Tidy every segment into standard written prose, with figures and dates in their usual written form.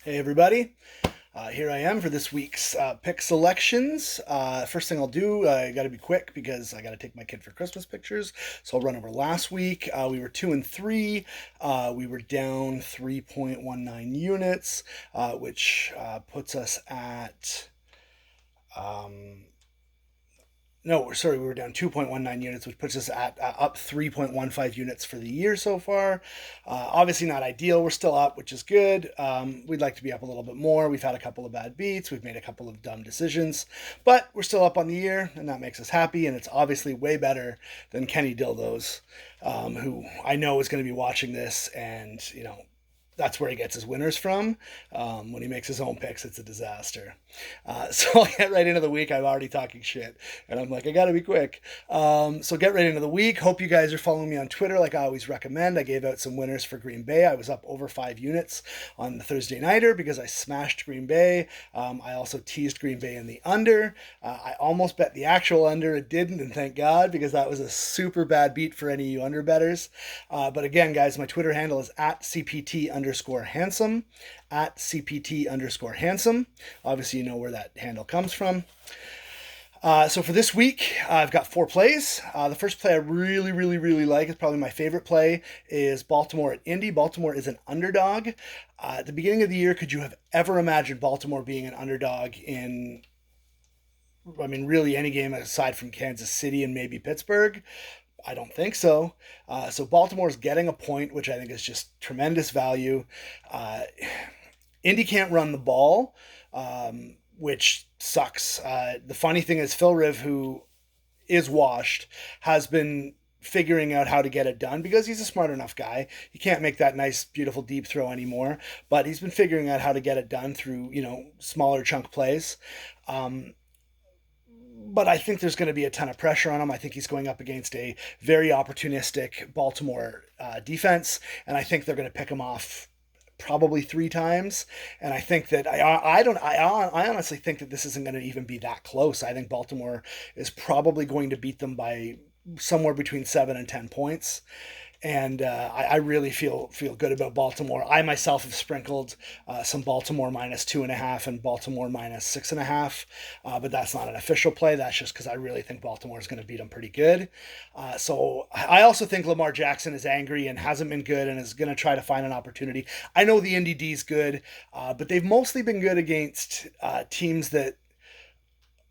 Hey everybody, here I am for this week's pick selections. First thing I'll do, I got to be quick because I got to take my kid for Christmas pictures. So I'll run over last week. We were 2-3. We were down 3.19 units, which puts us at no, sorry, we were down 2.19 units, which puts us at up 3.15 units for the year so far. Obviously not ideal. We're still up, which is good. We'd like to be up a little bit more. We've had a couple of bad beats. We've made a couple of dumb decisions, but we're still up on the year, and that makes us happy. And it's obviously way better than Kenny Dildos, who I know is going to be watching this, and that's where he gets his winners from. When he makes his own picks, it's a disaster. So I'll get right into the week. I'm already talking shit, and I'm like, I gotta be quick. So get right into the week. Hope you guys are following me on Twitter, like I always recommend. I gave out some winners for Green Bay. I was up over 5 units on the Thursday nighter because I smashed Green Bay. I also teased Green Bay in the under. I almost bet the actual under. It didn't, and thank God, because that was a super bad beat for any of you under betters. But again, guys, my Twitter handle is at CPT_handsome, at CPT_handsome. Obviously, you know where that handle comes from. So for this week, I've got 4 plays. The first play I really, really, really like, is probably my favorite play, is Baltimore at Indy. Baltimore is an underdog. At the beginning of the year, could you have ever imagined Baltimore being an underdog in, really any game aside from Kansas City and maybe Pittsburgh? I don't think so. So Baltimore's getting a point, which I think is just tremendous value. Indy can't run the ball, which sucks. The funny thing is Phil Riv, who is washed, has been figuring out how to get it done because he's a smart enough guy. He can't make that nice, beautiful deep throw anymore, but he's been figuring out how to get it done through, smaller chunk plays. But I think there's going to be a ton of pressure on him. I think he's going up against a very opportunistic Baltimore defense, and I think they're going to pick him off probably 3 times. And I think that I honestly think that this isn't going to even be that close. I think Baltimore is probably going to beat them by somewhere between 7 and 10 points. And I really feel good about Baltimore. I myself have sprinkled some Baltimore -2.5 and Baltimore -6.5, but that's not an official play. That's just because I really think Baltimore is going to beat them pretty good. So I also think Lamar Jackson is angry and hasn't been good and is going to try to find an opportunity. I know the Indy D is good, but they've mostly been good against teams that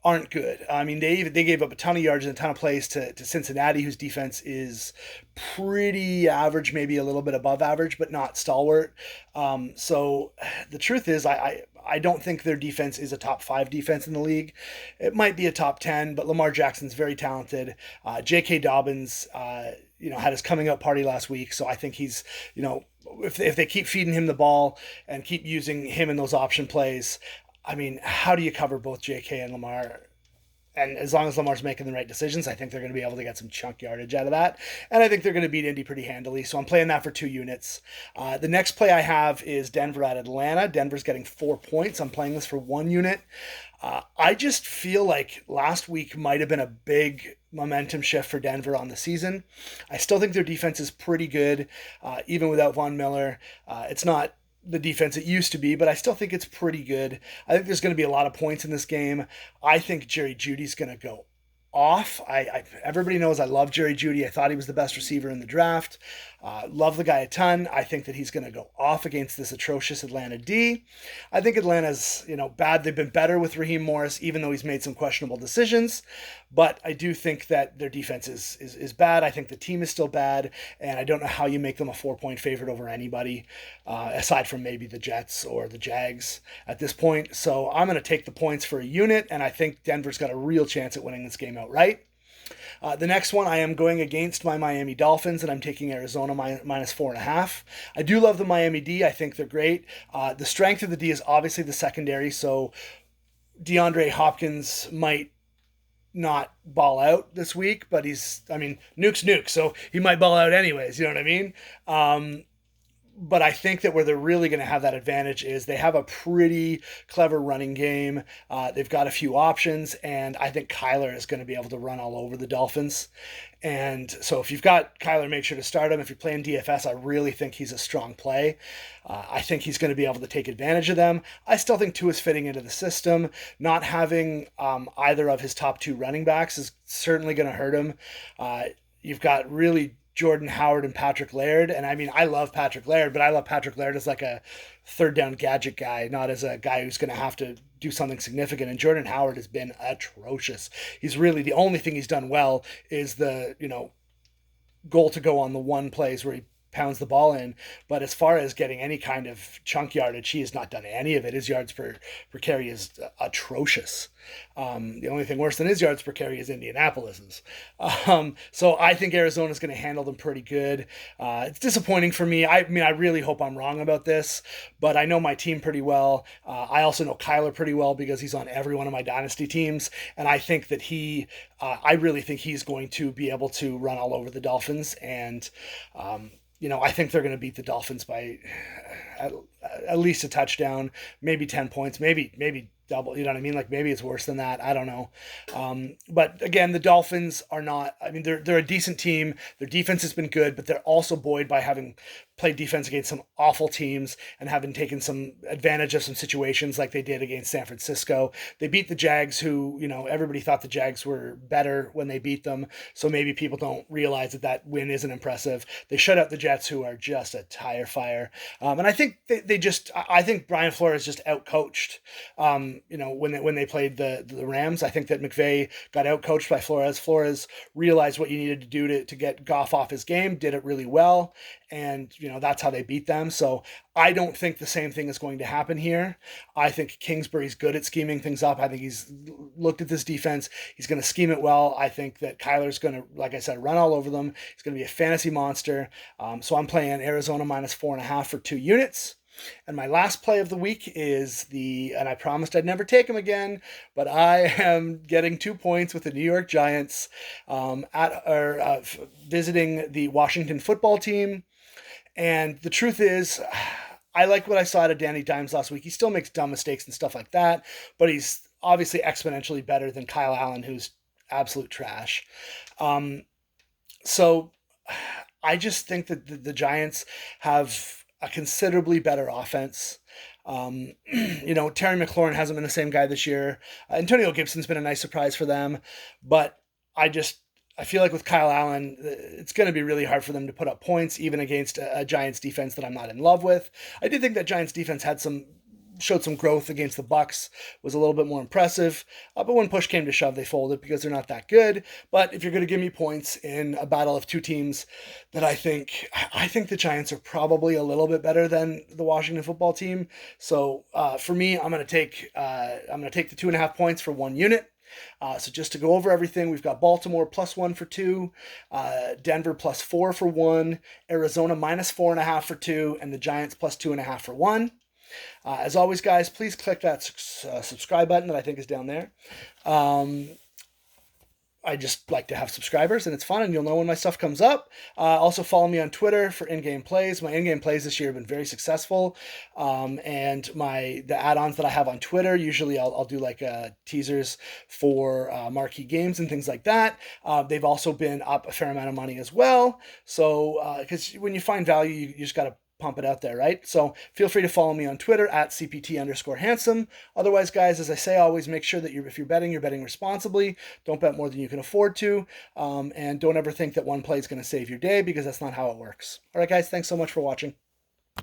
aren't good. I mean, they gave up a ton of yards and a ton of plays to Cincinnati, whose defense is pretty average, maybe a little bit above average, but not stalwart. So the truth is, I don't think their defense is a top 5 defense in the league. It might be a top 10, but Lamar Jackson's very talented. J.K. Dobbins, had his coming up party last week, so I think he's, if they keep feeding him the ball and keep using him in those option plays, I mean, how do you cover both JK and Lamar? And as long as Lamar's making the right decisions, I think they're going to be able to get some chunk yardage out of that. And I think they're going to beat Indy pretty handily. So I'm playing that for 2 units. The next play I have is Denver at Atlanta. Denver's getting 4 points. I'm playing this for 1 unit. I just feel like last week might have been a big momentum shift for Denver on the season. I still think their defense is pretty good, even without Von Miller. It's not the defense it used to be, but I still think it's pretty good. I think there's going to be a lot of points in this game. I think Jerry Jeudy's going to go off. Everybody knows I love Jerry Jeudy. I thought he was the best receiver in the draft. Love the guy a ton. I think that he's going to go off against this atrocious Atlanta D. I think Atlanta's, bad. They've been better with Raheem Morris, even though he's made some questionable decisions. But I do think that their defense is bad. I think the team is still bad, and I don't know how you make them a 4-point favorite over anybody, aside from maybe the Jets or the Jags at this point. So I'm going to take the points for a unit, and I think Denver's got a real chance at winning this game outright. The next one, I am going against my Miami Dolphins, and I'm taking Arizona -4.5. I do love the Miami D. I think they're great. The strength of the D is obviously the secondary, so DeAndre Hopkins might not ball out this week, but nuke's nuke, so he might ball out anyways, you know what I mean? But I think that where they're really going to have that advantage is they have a pretty clever running game. They've got a few options, and I think Kyler is going to be able to run all over the Dolphins. And so if you've got Kyler, make sure to start him. If you're playing DFS, I really think he's a strong play. I think he's going to be able to take advantage of them. I still think Tua's fitting into the system. Not having either of his top two running backs is certainly going to hurt him. You've got really Jordan Howard and Patrick Laird. And I mean, I love Patrick Laird, but I love Patrick Laird as like a third down gadget guy, not as a guy who's going to have to do something significant. And Jordan Howard has been atrocious. He's really, the only thing he's done well is the, goal to go on the one plays where he pounds the ball in. But as far as getting any kind of chunk yardage, he has not done any of it. His yards per carry is atrocious. The only thing worse than his yards per carry is Indianapolis's. So I think Arizona's going to handle them pretty good. It's disappointing for me. I mean, I really hope I'm wrong about this, but I know my team pretty well. I also know Kyler pretty well because he's on every one of my dynasty teams, and I think that I really think he's going to be able to run all over the Dolphins, and I think they're going to beat the Dolphins by at least a touchdown, maybe 10 points, maybe double, you know what I mean? Like maybe it's worse than that. I don't know. But again, the Dolphins are not, I mean, they're a decent team. Their defense has been good, but they're also buoyed by having played defense against some awful teams and having taken some advantage of some situations like they did against San Francisco. They beat the Jags, who, everybody thought the Jags were better when they beat them. So maybe people don't realize that win isn't impressive. They shut out the Jets, who are just a tire fire. And I think I think Brian Flores just outcoached, when they played the Rams. I think that McVay got outcoached by Flores. Flores realized what you needed to do to get Goff off his game, did it really well. And, that's how they beat them. So I don't think the same thing is going to happen here. I think Kingsbury's good at scheming things up. I think he's looked at this defense. He's going to scheme it well. I think that Kyler's going to, like I said, run all over them. He's going to be a fantasy monster. So I'm playing Arizona -4.5 for 2 units. And my last play of the week is and I promised I'd never take him again, but I am getting 2 points with the New York Giants visiting the Washington football team. And the truth is, I like what I saw out of Danny Dimes last week. He still makes dumb mistakes and stuff like that, but he's obviously exponentially better than Kyle Allen, who's absolute trash. So I just think that the Giants have a considerably better offense. Terry McLaurin hasn't been the same guy this year. Antonio Gibson's been a nice surprise for them, but I feel like with Kyle Allen, it's going to be really hard for them to put up points, even against a Giants defense that I'm not in love with. I did think that Giants defense showed some growth against the Bucs, was a little bit more impressive. But when push came to shove, they folded because they're not that good. But if you're going to give me points in a battle of two teams that I think the Giants are probably a little bit better than the Washington football team. So for me, I'm going to take the 2.5 points for 1 unit. So just to go over everything, we've got Baltimore +1 for 2, Denver +4 for 1, Arizona -4.5 for 2, and the Giants +2.5 for 1. As always, guys, please click that subscribe button that I think is down there. I just like to have subscribers, and it's fun, and you'll know when my stuff comes up. Also, follow me on Twitter for in-game plays. My in-game plays this year have been very successful, and the add-ons that I have on Twitter, usually I'll do like teasers for marquee games and things like that. They've also been up a fair amount of money as well. So, because when you find value, you just got to pump it out there, right? So feel free to follow me on Twitter at CPT_handsome. Otherwise, guys, as I say, always make sure that if you're betting responsibly. Don't bet more than you can afford to. And don't ever think that one play is going to save your day, because that's not how it works. All right, guys, thanks so much for watching.